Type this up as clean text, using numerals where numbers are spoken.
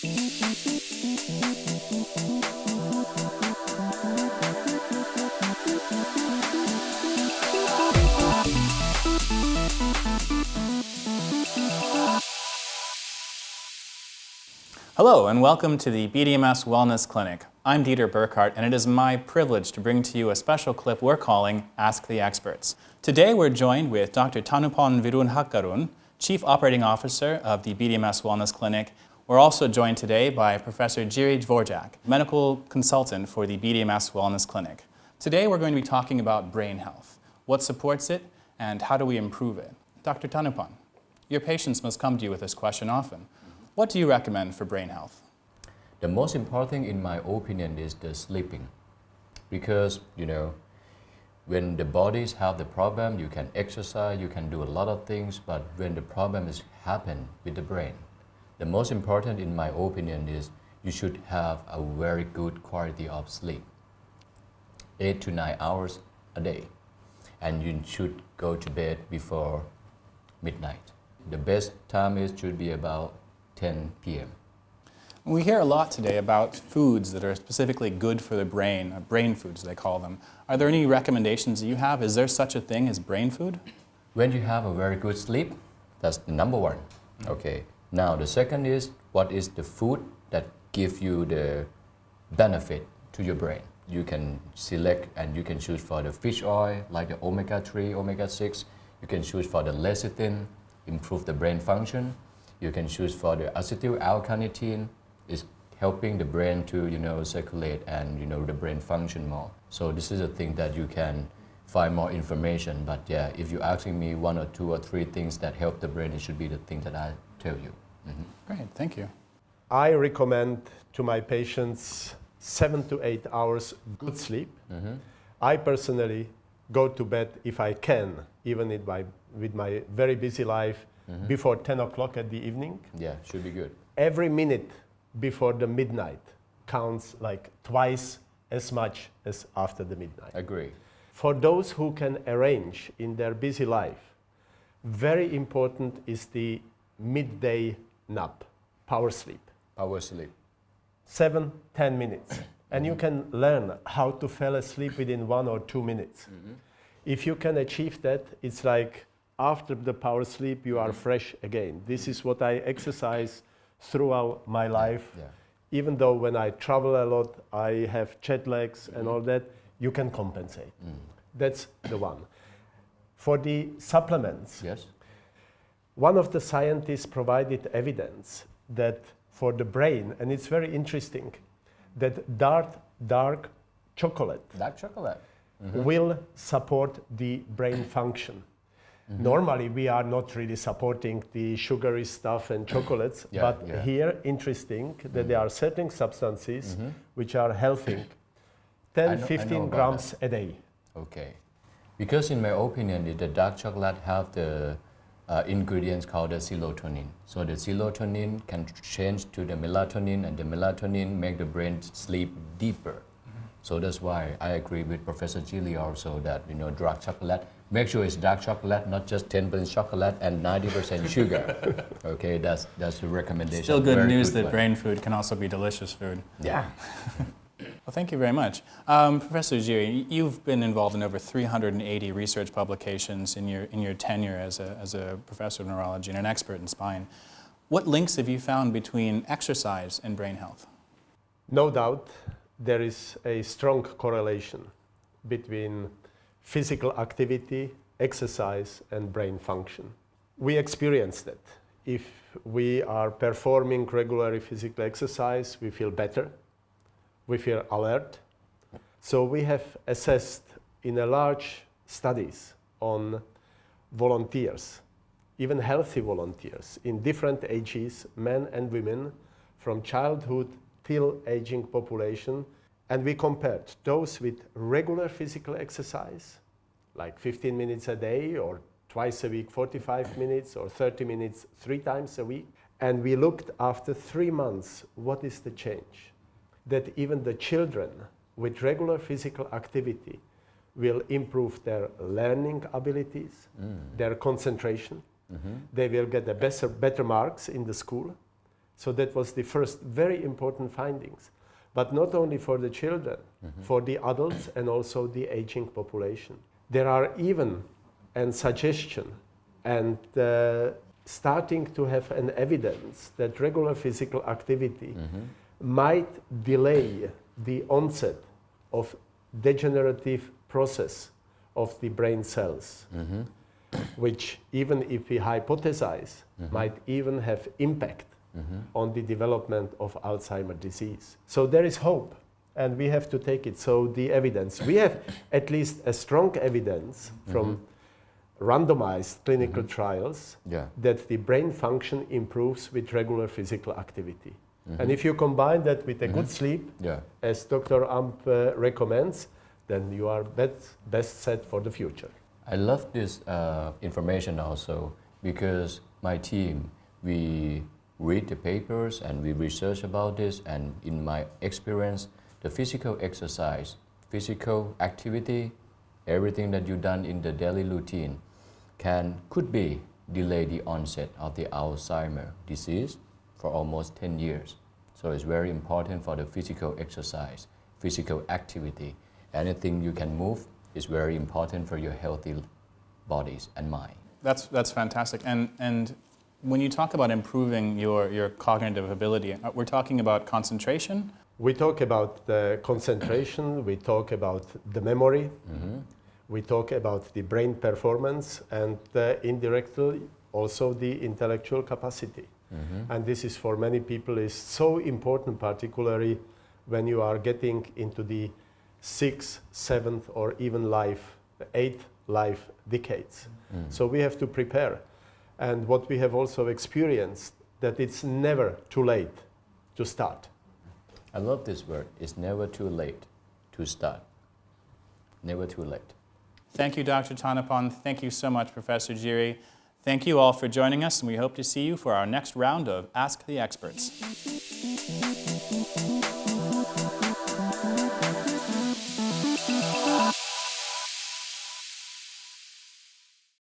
Hello and welcome to the BDMS Wellness Clinic. I'm Dieter Burkhardt and it is my privilege to bring to you a special clip we're calling Ask the Experts. Today we're joined with Dr. Thanupon Virunhakarun, Chief Operating Officer of the BDMS Wellness Clinic. We're also joined today by Professor Jiří Dvořák, Medical Consultant for the BDMS Wellness Clinic. Today we're going to be talking about brain health, what supports it, and how do we improve it. Dr. Thanupon, your patients must come to you with this question often. What do you recommend for brain health? The most important thing in my opinion is the sleeping. Because, when the bodies have the problem, you can exercise, you can do a lot of things, but when the problem is happen with the brain, the most important in my opinion is you should have a very good quality of sleep. 8 to 9 hours a day. And you should go to bed before midnight. The best time should be about 10 p.m. We hear a lot today about foods that are specifically good for the brain, brain foods they call them. Are there any recommendations that you have? Is there such a thing as brain food? When you have a very good sleep, that's the number one. Okay. Now the second is, what is the food that give you the benefit to your brain? You can select and you can choose for the fish oil, like the omega-3, omega-6. You can choose for the lecithin, improve the brain function. You can choose for the acetyl-L-carnitine. It's helping the brain to, circulate and, the brain function more. So this is a thing that you can find more information. But yeah, if you're asking me 1 or 2 or 3 things that help the brain, it should be the thing that I tell you. Great, thank you. I recommend to my patients 7 to 8 hours good sleep. I personally go to bed if I can, even with my very busy life, before 10 o'clock at the evening. Yeah, should be good. Every minute before the midnight counts like twice as much as after the midnight. Agree. For those who can arrange in their busy life, very important is the midday nap, power sleep. Power sleep. 7-10 minutes. And you can learn how to fall asleep within 1 or 2 minutes. If you can achieve that, it's like after the power sleep, you are fresh again. This is what I exercise throughout my life. Yeah. Even though when I travel a lot, I have jet lags and all that, you can compensate. That's the one. For the supplements, Yes. one of the scientists provided evidence that for the brain, and it's very interesting, that dark chocolate Dark chocolate. will support the brain function. Normally, we are not really supporting the sugary stuff and chocolates, but here, interesting that there are certain substances which are helping 10-15 grams a day. Okay. Because in my opinion, the dark chocolate have the ingredients called the serotonin. So the serotonin can change to the melatonin, and the melatonin make the brain sleep deeper. So that's why I agree with Professor Jiří also that, dark chocolate, make sure it's dark chocolate, not just 10% chocolate and 90% sugar. Okay, that's the recommendation. Still good Very news good that one. brain food can also be delicious food. Yeah. Well, thank you very much. Professor Jiří, you've been involved in over 380 research publications in your tenure as a professor of neurology and an expert in spine. What links have you found between exercise and brain health? No doubt, there is a strong correlation between physical activity, exercise, and brain function. We experience that. If we are performing regular physical exercise, we feel better, we feel alert. So we have assessed in a large studies on volunteers, even healthy volunteers in different ages, men and women, from childhood till aging population, and we compared those with regular physical exercise, like 15 minutes a day or twice a week, 45 minutes or 30 minutes, 3 times a week. And we looked after 3 months, what is the change? That even the children with regular physical activity will improve their learning abilities, their concentration. They will get better marks in the school. So that was the first very important findings. But not only for the children, for the adults and also the aging population. There are even a suggestion and starting to have an evidence that regular physical activity might delay the onset of degenerative process of the brain cells, which even if we hypothesize, might even have impact on the development of Alzheimer's disease. So there is hope, and we have to take it. So the evidence, we have at least a strong evidence from randomized clinical trials that the brain function improves with regular physical activity. And if you combine that with a good sleep, as Dr. Amp recommends, then you are best set for the future. I love this information also because my team, we read the papers and we research about this, and in my experience, the physical exercise, physical activity, everything that you've done in the daily routine could be delay the onset of the Alzheimer's disease for almost 10 years. So it's very important for the physical exercise, physical activity. Anything you can move is very important for your healthy bodies and mind. That's fantastic. And when you talk about improving your cognitive ability, we're talking about concentration? We talk about the concentration, we talk about the memory, we talk about the brain performance, and indirectly also the intellectual capacity. And this is for many people is so important, particularly when you are getting into the 6th, 7th, or even 8th life decades. So we have to prepare. And what we have also experienced, that it's never too late to start. I love this word. It's never too late to start. Never too late. Thank you, Dr. Thanapan. Thank you so much, Professor Jiří. Thank you all for joining us, and we hope to see you for our next round of Ask the Experts.